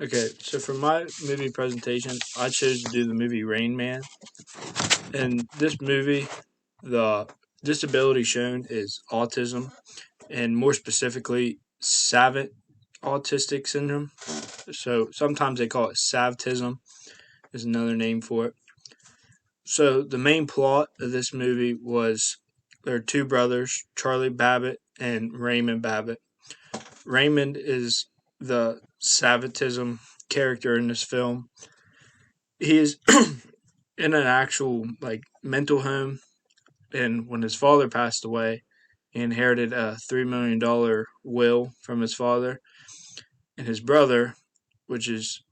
Okay, so for my movie presentation, I chose to do the movie Rain Man. In this movie, the disability shown is autism, and more specifically, savant autistic syndrome. So sometimes they call it savtism, is another name for it. So the main plot of this movie was there are two brothers, Charlie Babbitt and Raymond Babbitt. Raymond is the Savatism character in this film. He is in an actual mental home, and when his father passed away, he inherited a $3 million will from his father, and his brother, which is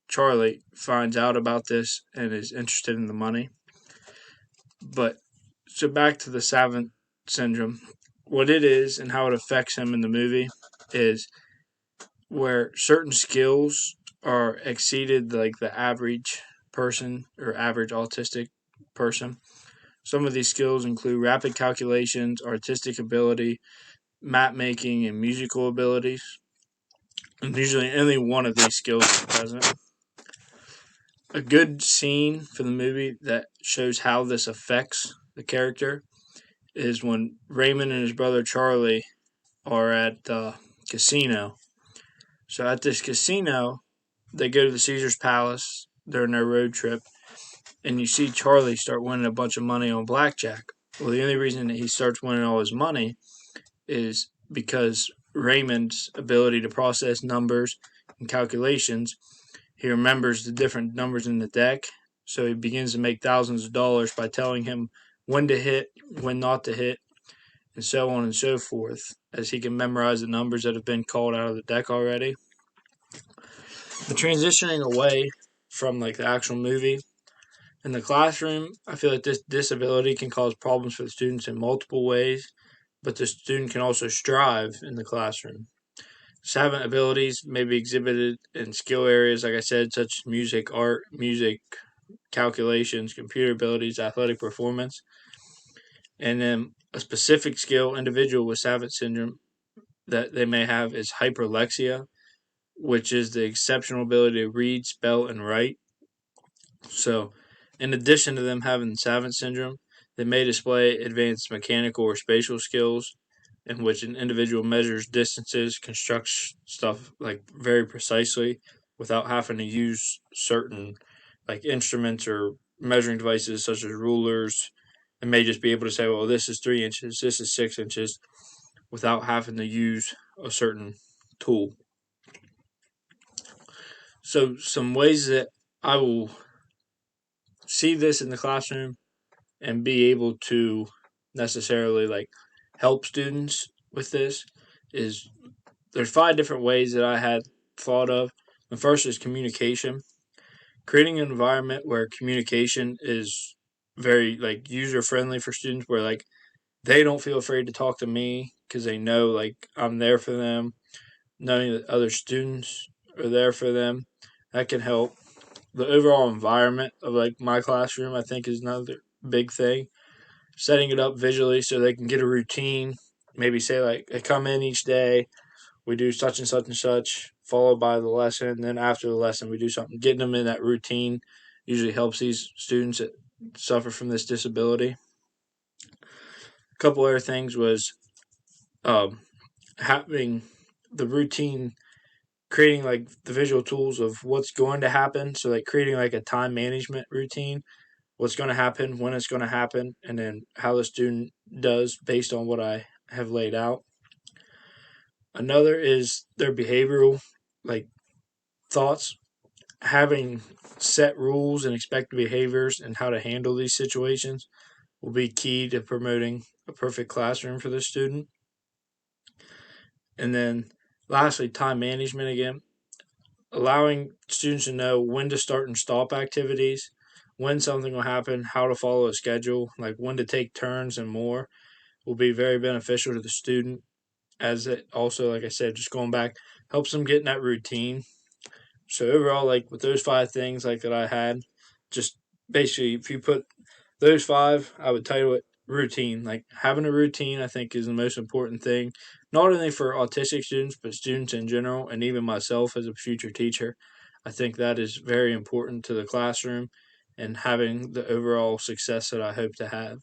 Charlie, finds out about this and is interested in the money. But so back to the Savant syndrome, what it is and how it affects him in the movie is where certain skills are exceeded like the average person or average autistic person. Some of these skills include rapid calculations, artistic ability, map making, and musical abilities. And usually only one of these skills is present. A good scene for the movie that shows how this affects the character is when Raymond and his brother Charlie are at the casino. So at this casino, they go to the Caesar's Palace during their road trip, and you see Charlie start winning a bunch of money on blackjack. Well, the only reason that he starts winning all his money is because Raymond's ability to process numbers and calculations. He remembers the different numbers in the deck, so he begins to make thousands of dollars by telling him when to hit, when not to hit, and so on and so forth, as he can memorize the numbers that have been called out of the deck already. The transitioning away from the actual movie in the classroom, I feel like this disability can cause problems for the students in multiple ways, but the student can also strive in the classroom. Savant abilities may be exhibited in skill areas, like I said, such as music, art, calculations, computer abilities, athletic performance. And then a specific skill individual with Savant syndrome that they may have is hyperlexia, which is the exceptional ability to read, spell, and write. So, in addition to them having Savant syndrome, they may display advanced mechanical or spatial skills in which an individual measures distances, constructs stuff very precisely without having to use certain instruments or measuring devices such as rulers. They may just be able to say, well, this is 3 inches, this is 6 inches, without having to use a certain tool. So, some ways that I will see this in the classroom and be able to necessarily help students with this is there's 5 different ways that I had thought of. The first is communication. Creating an environment where communication is very user friendly for students, where they don't feel afraid to talk to me because they know I'm there for them. Knowing that other students are there for them, that can help. The overall environment of my classroom, I think, is another big thing. Setting it up visually so they can get a routine. Maybe say they come in each day, we do such and such and such, followed by the lesson. Then after the lesson, we do something. Getting them in that routine usually helps these students that suffer from this disability. A couple other things was having the routine, creating the visual tools of what's going to happen. So creating a time management routine, what's going to happen, when it's going to happen, and then how the student does based on what I have laid out. Another is their behavioral thoughts, having set rules and expected behaviors and how to handle these situations will be key to promoting a perfect classroom for the student. And then lastly, time management again, allowing students to know when to start and stop activities, when something will happen, how to follow a schedule, when to take turns and more will be very beneficial to the student, as it also, like I said, just going back, helps them get in that routine. So overall, with those 5 things that I had, just basically if you put those 5, I would title it routine. Having a routine, I think, is the most important thing. not only for autistic students, but students in general, and even myself as a future teacher. I think that is very important to the classroom and having the overall success that I hope to have.